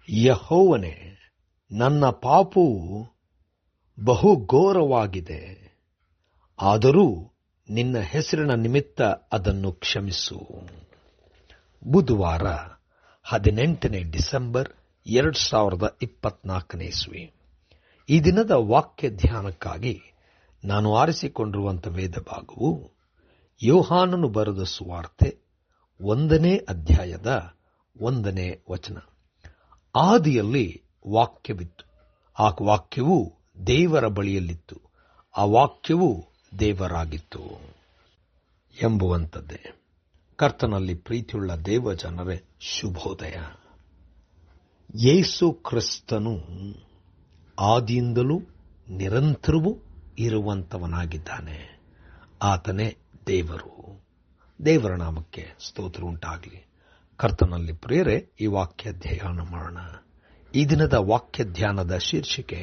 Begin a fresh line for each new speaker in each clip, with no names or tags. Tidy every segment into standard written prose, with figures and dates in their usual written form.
ಯೆಹೋವನೇ, ನನ್ನ ಪಾಪವು ಬಹು ಘೋರವಾಗಿದೆ, ಆದರೂ ನಿನ್ನ ಹೆಸರಿನ ನಿಮಿತ್ತ ಅದನ್ನು ಕ್ಷಮಿಸು. ಬುಧವಾರ 18 ಡಿಸೆಂಬರ್ 2024 ಇಸ್ವಿ. ಈ ದಿನದ ವಾಕ್ಯ ಧ್ಯಾನಕ್ಕಾಗಿ ನಾನು ಆರಿಸಿಕೊಂಡಿರುವಂಥ ವೇದ ಭಾಗವು ಯೋಹಾನನು ಬರೆದ ಸುವಾರ್ತೆ 1ನೇ ಅಧ್ಯಾಯದ 1ನೇ ವಚನ. ಆದಿಯಲ್ಲಿ ವಾಕ್ಯವಿತ್ತು, ಆ ವಾಕ್ಯವು ದೇವರ ಬಳಿಯಲ್ಲಿತ್ತು, ಆ ವಾಕ್ಯವು ದೇವರಾಗಿತ್ತು ಎಂಬುವಂಥದ್ದೇ. ಕರ್ತನಲ್ಲಿ ಪ್ರೀತಿಯುಳ್ಳ ದೇವಜನರೇ, ಶುಭೋದಯ. ಯೇಸು ಕ್ರಿಸ್ತನು ಆದಿಯಿಂದಲೂ ನಿರಂತರವೂ ಇರುವಂತವನಾಗಿದ್ದಾನೆ. ಆತನೇ ದೇವರು. ದೇವರ ನಾಮಕ್ಕೆ ಸ್ತೋತ್ರ ಉಂಟಾಗಲಿ. ಕರ್ತನಲ್ಲಿ ಪ್ರಿಯರೇ, ಈ ವಾಕ್ಯ ಧ್ಯಾನ ಮಾಡೋಣ. ಈ ದಿನದ ವಾಕ್ಯ ಧ್ಯಾನದ ಶೀರ್ಷಿಕೆ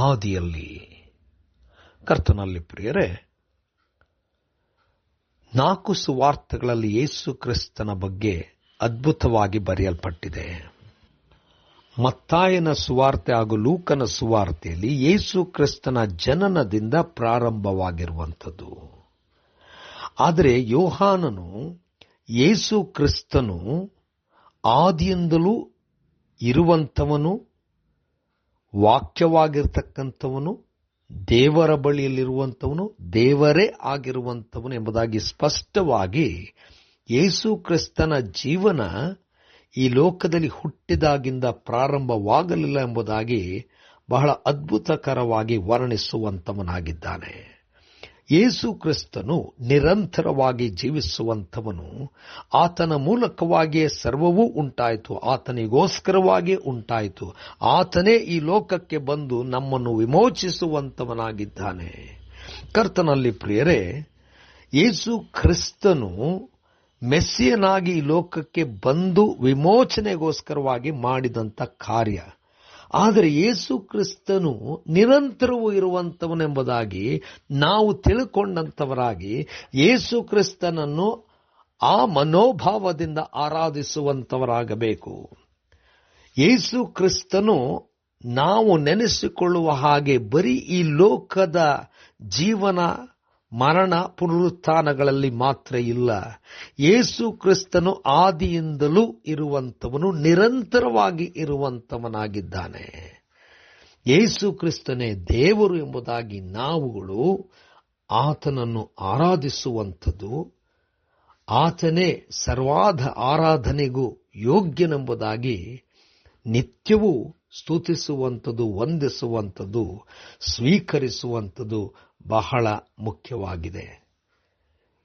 ಆದಿಯಲ್ಲಿ. ಕರ್ತನಲ್ಲಿ ಪ್ರಿಯರೇ, 4 ಸುವಾರ್ತೆಗಳಲ್ಲಿ ಯೇಸು ಕ್ರಿಸ್ತನ ಬಗ್ಗೆ ಅದ್ಭುತವಾಗಿ ಬರೆಯಲ್ಪಟ್ಟಿದೆ. ಮತ್ತಾಯನ ಸುವಾರ್ತೆ ಹಾಗೂ ಲೂಕನ ಸುವಾರ್ತೆಯಲ್ಲಿ ಯೇಸು ಕ್ರಿಸ್ತನ ಜನನದಿಂದ ಪ್ರಾರಂಭವಾಗಿರುವಂಥದ್ದು. ಆದರೆ ಯೋಹಾನನು ಯೇಸು ಕ್ರಿಸ್ತನು ಆದಿಯಿಂದಲೂ ಇರುವಂಥವನು, ವಾಕ್ಯವಾಗಿರ್ತಕ್ಕಂಥವನು, ದೇವರ ಬಳಿಯಲ್ಲಿರುವಂಥವನು, ದೇವರೇ ಆಗಿರುವಂಥವನು ಎಂಬುದಾಗಿ ಸ್ಪಷ್ಟವಾಗಿ ಯೇಸು ಕ್ರಿಸ್ತನ ಜೀವನ ಈ ಲೋಕದಲ್ಲಿ ಹುಟ್ಟಿದಾಗಿಂದ ಪ್ರಾರಂಭವಾಗಲಿಲ್ಲ ಎಂಬುದಾಗಿ ಬಹಳ ಅದ್ಭುತಕರವಾಗಿ ವರ್ಣಿಸುವಂಥವನಾಗಿದ್ದಾನೆ. ಯೇಸು ಕ್ರಿಸ್ತನು ನಿರಂತರವಾಗಿ ಜೀವಿಸುವಂಥವನು. ಆತನ ಮೂಲಕವಾಗಿಯೇ ಸರ್ವವೂ ಉಂಟಾಯಿತು, ಆತನಿಗೋಸ್ಕರವಾಗಿಯೇ ಉಂಟಾಯಿತು. ಆತನೇ ಈ ಲೋಕಕ್ಕೆ ಬಂದು ನಮ್ಮನ್ನು ವಿಮೋಚಿಸುವಂಥವನಾಗಿದ್ದಾನೆ. ಕರ್ತನಲ್ಲಿ ಪ್ರಿಯರೇ, ಯೇಸು ಕ್ರಿಸ್ತನು ಮೆಸ್ಸಿಯನಾಗಿ ಈ ಲೋಕಕ್ಕೆ ಬಂದು ವಿಮೋಚನೆಗೋಸ್ಕರವಾಗಿ ಮಾಡಿದಂಥ ಕಾರ್ಯ. ಆದರೆ ಯೇಸು ಕ್ರಿಸ್ತನು ನಿರಂತರವೂ ಇರುವಂಥವನೆಂಬುದಾಗಿ ನಾವು ತಿಳ್ಕೊಂಡಂಥವರಾಗಿ ಯೇಸು ಕ್ರಿಸ್ತನನ್ನು ಆ ಮನೋಭಾವದಿಂದ ಆರಾಧಿಸುವಂಥವರಾಗಬೇಕು. ಯೇಸು ಕ್ರಿಸ್ತನು ನಾವು ನೆನೆಸಿಕೊಳ್ಳುವ ಹಾಗೆ ಬರೀ ಈ ಲೋಕದ ಜೀವನ, ಮರಣ, ಪುನರುತ್ಥಾನಗಳಲ್ಲಿ ಮಾತ್ರ ಇಲ್ಲ. ಯೇಸು ಕ್ರಿಸ್ತನು ಆದಿಯಿಂದಲೂ ಇರುವಂಥವನು, ನಿರಂತರವಾಗಿ ಇರುವಂಥವನಾಗಿದ್ದಾನೆ. ಯೇಸು ಕ್ರಿಸ್ತನೇ ದೇವರು ಎಂಬುದಾಗಿ ನಾವುಗಳು ಆತನನ್ನು ಆರಾಧಿಸುವಂಥದ್ದು, ಆತನೇ ಸರ್ವಾಧ ಆರಾಧನೆಗೂ ಯೋಗ್ಯನೆಂಬುದಾಗಿ ನಿತ್ಯವೂ ಸ್ತುತಿಸುವಂಥದ್ದು, ವಂದಿಸುವಂಥದ್ದು, ಸ್ವೀಕರಿಸುವಂಥದ್ದು ಬಹಳ ಮುಖ್ಯವಾಗಿದೆ.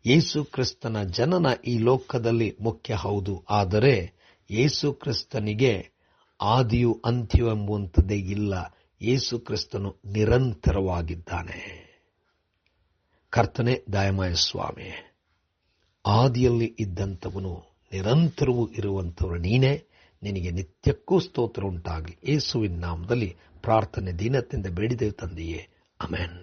ಯೇಸು ಕ್ರಿಸ್ತನ ಜನನ ಈ ಲೋಕದಲ್ಲಿ ಮುಖ್ಯ, ಹೌದು. ಆದರೆ ಯೇಸು ಕ್ರಿಸ್ತನಿಗೆ ಆದಿಯು ಅಂತ್ಯವೆಂಬುವಂಥದ್ದೇ ಇಲ್ಲ. ಯೇಸು ಕ್ರಿಸ್ತನು ನಿರಂತರವಾಗಿದ್ದಾನೆ. ಕರ್ತನೇ ದಯಮಯ ಸ್ವಾಮಿ, ಆದಿಯಲ್ಲಿ ಇದ್ದಂಥವನು, ನಿರಂತರವೂ ಇರುವಂಥವರು ನೀನೇ. ನಿನಗೆ ನಿತ್ಯಕ್ಕೂ ಸ್ತೋತ್ರ ಉಂಟಾಗಲಿ. ಯೇಸುವಿನ ನಾಮದಲ್ಲಿ ಪ್ರಾರ್ಥನೆ ದೀನತೆಯಿಂದ ಬೇಡಿದೆವು ತಂದೆಯೇ, ಆಮೆನ್.